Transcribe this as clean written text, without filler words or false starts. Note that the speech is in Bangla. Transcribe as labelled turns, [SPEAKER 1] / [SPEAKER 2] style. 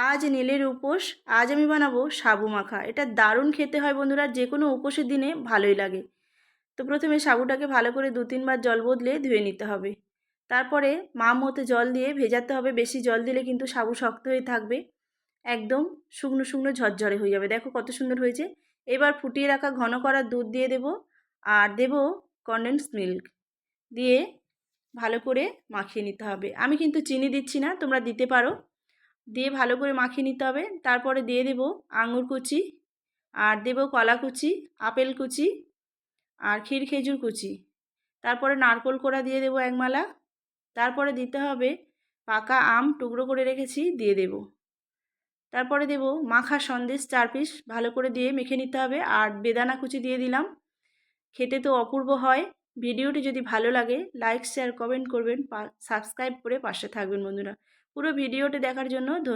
[SPEAKER 1] আজ নীলের উপোস। আজ আমি বানাবো সাবু মাখা। এটা দারুণ খেতে হয় বন্ধুরা, যে কোনো উপোসের দিনে ভালোই লাগে। তো প্রথমে সাবুটাকে ভালো করে 2-3 বার জল বদলে ধুয়ে নিতে হবে। তারপরে মতো জল দিয়ে ভেজাতে হবে। বেশি জল দিলে কিন্তু সাবু শক্ত হয়ে থাকবে, একদম শুকনো শুকনো ঝরঝরে হয়ে যাবে। দেখো কত সুন্দর হয়েছে। এবার ফুটিয়ে রাখা ঘন করা দুধ দিয়ে দেব, আর দেব কনডেন্স মিল্ক দিয়ে ভালো করে মাখিয়ে নিতে হবে। আমি কিন্তু চিনি দিচ্ছি না, তোমরা দিতে পারো। দিয়ে ভালো করে মাখিয়ে নিতে হবে। তারপরে দিয়ে দেব আঙুর কুচি, আর দেব কলা কুচি, আপেল কুচি, আর ক্ষীর খেজুর কুচি। তারপরে নারকোল কোড়া দিয়ে দেব 1 মালা। তারপরে দিতে হবে পাকা আম টুকরো করে রেখেছি, দিয়ে দেব। তারপরে দেব মাখা সন্দেশ 4 পিস, ভালো করে দিয়ে মেখে নিতে হবে। আর বেদানা কুচি দিয়ে দিলাম। খেতে তো অপূর্ব হয়। ভিডিওটি যদি ভালো লাগে লাইক শেয়ার কমেন্ট করবেন, সাবস্ক্রাইব করে পাশে থাকবেন বন্ধুরা। পুরো ভিডিওটি দেখার জন্য ধন্যবাদ।